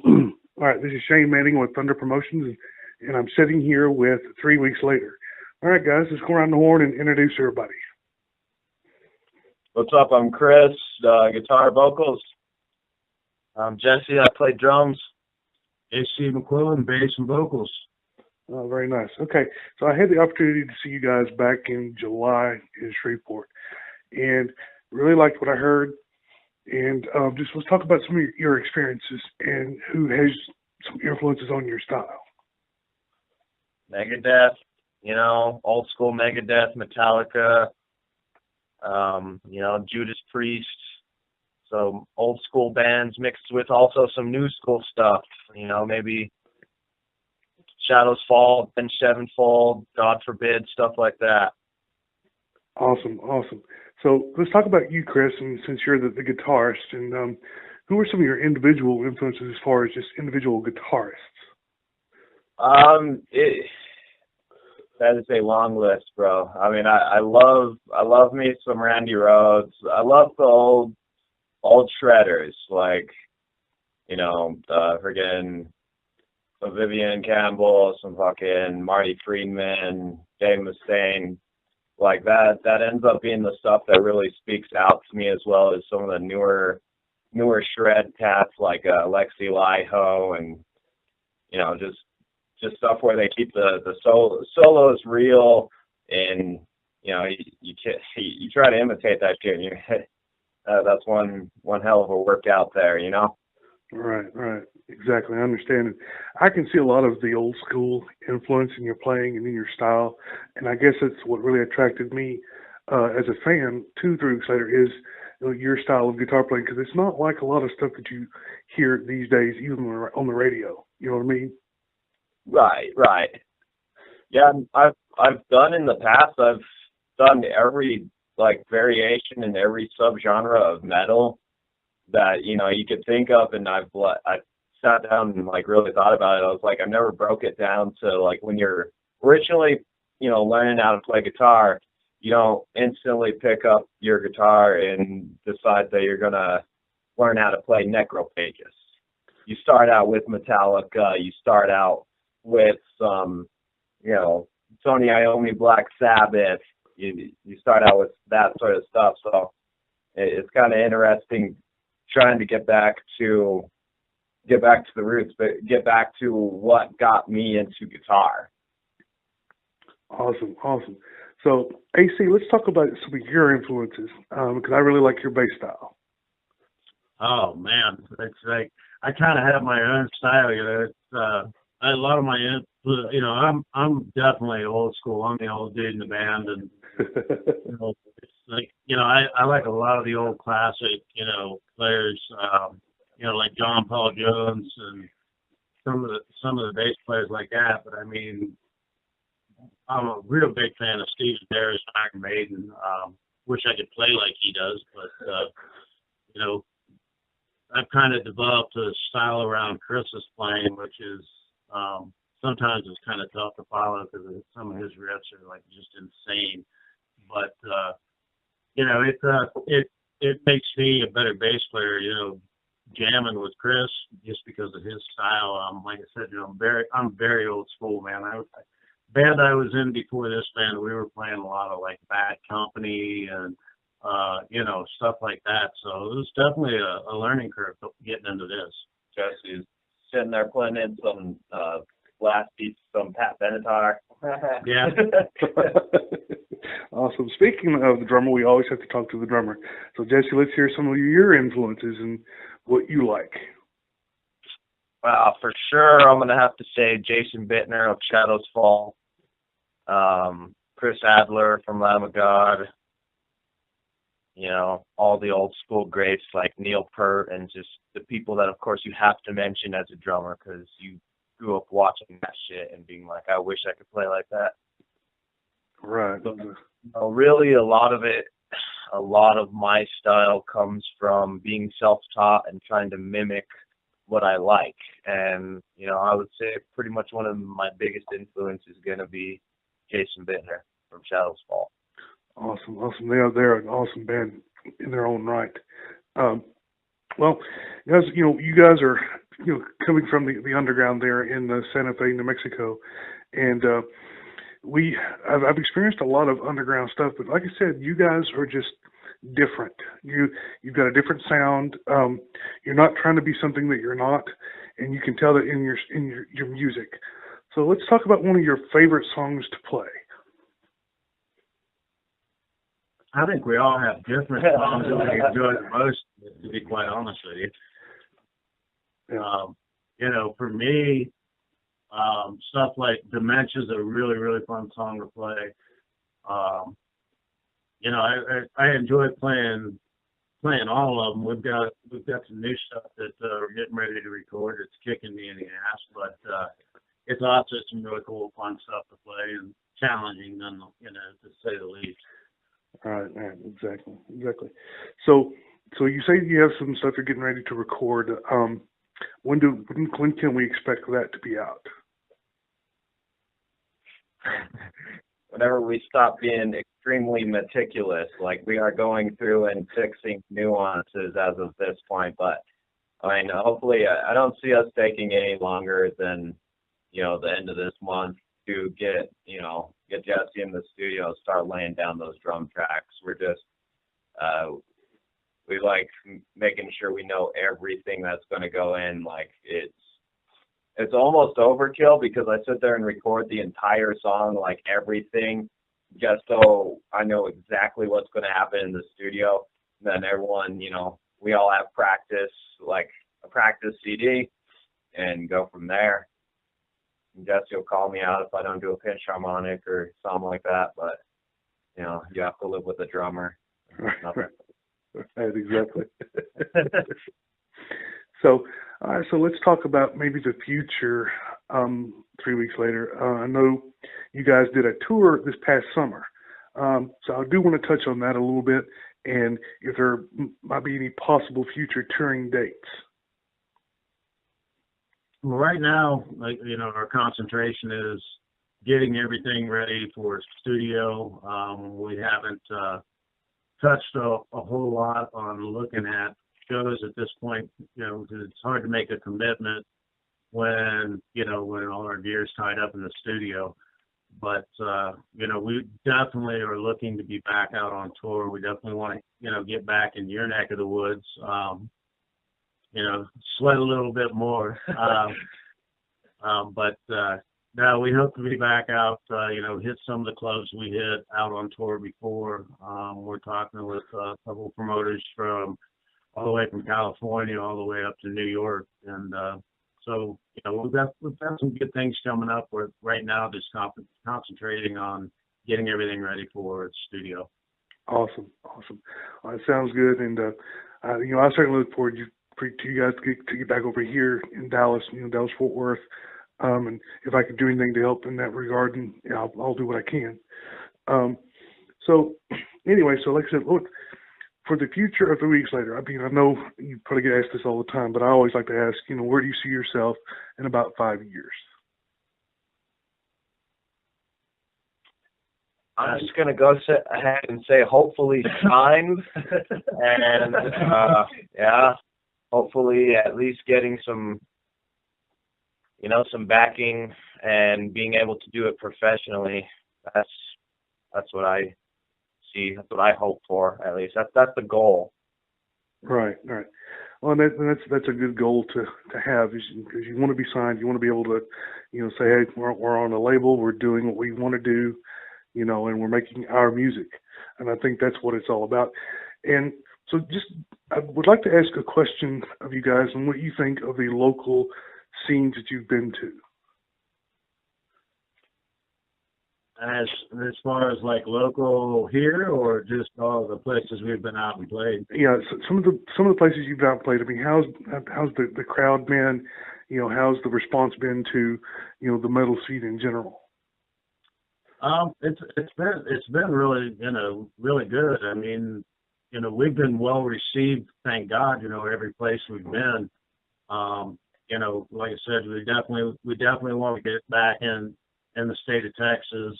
All right, this is Shane Manning with Thunder Promotions, and I'm sitting here with 3 weeks later. All right, guys, let's go around the horn and introduce everybody. What's up? I'm Chris, guitar vocals. I'm Jesse, I play drums. AC McQuillan, bass and vocals. Oh, very nice. Okay, so I had the opportunity to see you guys back in July in Shreveport, and really liked what I heard. And just let's talk about some of your experiences and who has some influences on your style. Megadeth, old school Megadeth, Metallica, Judas Priest. So old school bands mixed with also some new school stuff, maybe Shadows Fall, Ben Sevenfold, God Forbid, stuff like that. Awesome. So let's talk about you, Chris, and since you're the guitarist, and who are some of your individual influences as far as just individual guitarists? That is a long list, bro. I mean, I love me some Randy Rhoads. I love the old shredders, like, friggin' some Vivian Campbell, some fucking Marty Friedman, Dave Mustaine. Like that ends up being the stuff that really speaks out to me, as well as some of the newer shred cats like Lexi Liho, and just stuff where they keep the solos real, and you try to imitate that shit, and that's one hell of a workout there, Right. Exactly. I understand it. I can see a lot of the old school influence in your playing and in your style, and I guess that's what really attracted me as a fan to 3 weeks later is your style of guitar playing, because it's not like a lot of stuff that you hear these days, even on the radio. You know what I mean? Right. Yeah, I've done in the past. I've done every variation in every subgenre of metal that you could think of, and I sat down and really thought about it. I was like, I've never broke it down to when you're originally learning how to play guitar, you don't instantly pick up your guitar and decide that you're gonna learn how to play Necropagus. You start out with Metallica, you start out with some Tony Iommi, Black Sabbath, you start out with that sort of stuff. So it's kind of interesting trying to get back to the roots, but get back to what got me into guitar. Awesome. So, AC, let's talk about some of your influences, because I really like your bass style. Oh man, it's like I kind of have my own style. A lot of my, I'm definitely old school. I'm the old dude in the band, and it's like I like a lot of the old classic players. Like John Paul Jones and some of the bass players like that. But I mean, I'm a real big fan of Steve Harris, Iron Maiden. Wish I could play like he does, but I've kind of developed a style around Chris's playing, which is sometimes it's kind of tough to follow because some of his riffs are just insane. But it makes me a better bass player. Jamming with Chris just because of his style. Like I said, I'm very old school, man. Band I was in before this band, we were playing a lot of Bad Company and stuff like that. So it was definitely a learning curve getting into this. Jesse's sitting there playing in some blast beats from Pat Benatar. Yeah. Awesome. Speaking of the drummer, we always have to talk to the drummer. So Jesse, let's hear some of your influences and what you like. For sure, I'm going to have to say Jason Bittner of Shadows Fall, Chris Adler from Lamb of God, all the old school greats like Neil Peart, and just the people that, of course, you have to mention as a drummer because you grew up watching that shit and being like, I wish I could play like that. Right. But, really, a lot of my style comes from being self-taught and trying to mimic what I like. And, I would say pretty much one of my biggest influences is going to be Jason Bittner from Shadows Fall. Awesome. They're an awesome band in their own right. Well, guys, you guys are coming from the underground there in Santa Fe, New Mexico, and I've experienced a lot of underground stuff, but like I said, you guys are just different. You've got a different sound. You're not trying to be something that you're not, and you can tell that in your music. So let's talk about one of your favorite songs to play. I think we all have different songs that we enjoy the most, to be quite honest with you. For me, stuff like Dementia is a really, really fun song to play. I enjoy playing all of them. We've got some new stuff that we're getting ready to record. It's kicking me in the ass, but it's also some really cool, fun stuff to play and challenging, to say the least. All right, exactly. So you say you have some stuff you're getting ready to record. When can we expect that to be out? Whenever we stop being extremely meticulous, like we are going through and fixing nuances as of this point. But I mean, hopefully, I don't see us taking any longer than the end of this month to get Jesse in the studio, start laying down those drum tracks. We're just we like making sure we know everything that's going to go in. Like it's almost overkill because I sit there and record the entire song, like everything, just so I know exactly what's going to happen in the studio. And then everyone, we all have practice, like a practice CD, and go from there. And Jesse will call me out if I don't do a pinch harmonic or something like that. But you have to live with a drummer. Right, exactly. So let's talk about maybe the future. 3 weeks later, I know you guys did a tour this past summer. So I do want to touch on that a little bit, and if there might be any possible future touring dates. Well, right now, our concentration is getting everything ready for studio. We haven't touched a whole lot on looking at shows at this point, because it's hard to make a commitment when all our gear's tied up in the studio. But, we definitely are looking to be back out on tour. We definitely want to, get back in your neck of the woods, sweat a little bit more. But no, we hope to be back out, hit some of the clubs we hit out on tour before. We're talking with a couple of promoters all the way from California all the way up to New York. And so, we've got some good things coming up. We're right now just concentrating on getting everything ready for the studio. Awesome. Well, that sounds good. And, I certainly look forward to you guys to get back over here in Dallas, Dallas-Fort Worth. And if I can do anything to help in that regard, and I'll do what I can. So anyway, like I said, look, for the future of 3 weeks later, I mean, I know you probably get asked this all the time, but I always like to ask, where do you see yourself in about 5 years? I'm just going to go ahead and say hopefully signed and, hopefully at least getting some backing and being able to do it professionally. That's what I see. That's what I hope for, at least. That's the goal. Right. Well, that's a good goal to have, because you want to be signed. You want to be able to, say, hey, we're on a label. We're doing what we want to do, and we're making our music. And I think that's what it's all about. And so I would like to ask a question of you guys on what you think of the local scenes that you've been to. As far as like local here, or just all the places we've been out and played? Yeah, so some of the places you've out and played. I mean, how's the crowd been? How's the response been to the metal scene in general? It's been really really good. I mean, we've been well received, thank God. Every place we've been. Like I said, we definitely want to get back in the state of Texas,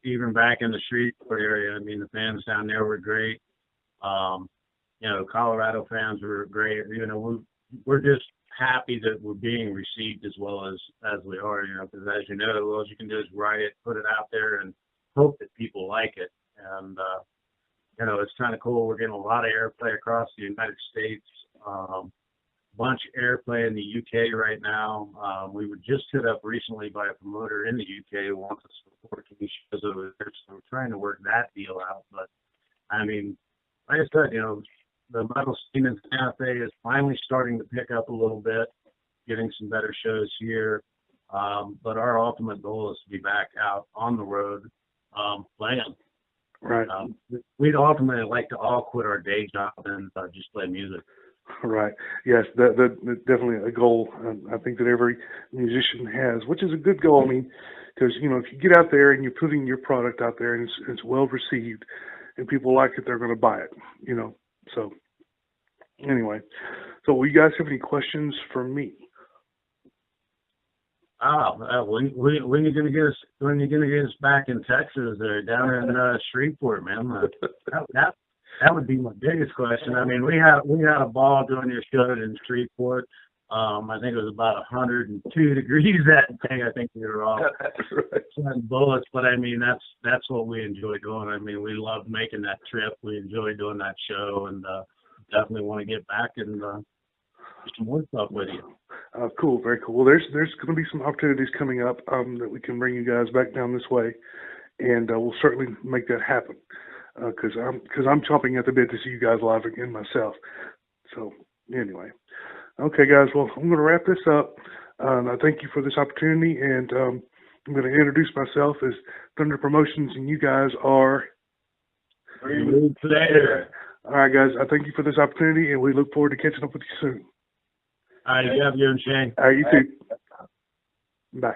even back in the Shreveport area. I mean, the fans down there were great. you know, Colorado fans were great. You know, we're just happy that we're being received as well as we are, you know, because as you know, all you can do is write it, put it out there, and hope that people like it. And, you know, it's kind of cool. We're getting a lot of airplay across the United States, bunch of airplay in the UK right now. We were just hit up recently by a promoter in the UK who wants us to support TV shows over there, so we're trying to work that deal out. But, I mean, like I said, you know, the metal scene in Santa Fe is finally starting to pick up a little bit, getting some better shows here. But our ultimate goal is to be back out on the road playing. Right. We'd ultimately like to all quit our day job and just play music. Right. Yes, that's definitely a goal. I think that every musician has, which is a good goal. I mean, because, you know, if you get out there and you're putting your product out there and it's well received and people like it, they're going to buy it, you know. So anyway, so will you guys have any questions for me? When you gonna get us? When you gonna get us back in Texas or down in Shreveport, man? That would be my biggest question. I mean, we had a ball doing your show in Shreveport. I think it was about 102 degrees that day. I think we were all sweating bullets, but I mean that's what we enjoy doing. I mean, we love making that trip. We enjoy doing that show, and definitely want to get back and do some more stuff with you. Cool, very cool. Well, there's going to be some opportunities coming up that we can bring you guys back down this way, and we'll certainly make that happen. Because I'm chomping at the bit to see you guys live again myself. So anyway, okay, guys. Well, I'm going to wrap this up. I thank you for this opportunity, and I'm going to introduce myself as Thunder Promotions, and you guys are. Later. All right, guys. I thank you for this opportunity, and we look forward to catching up with you soon. All right, you have you and Shane. All right, you too. Bye.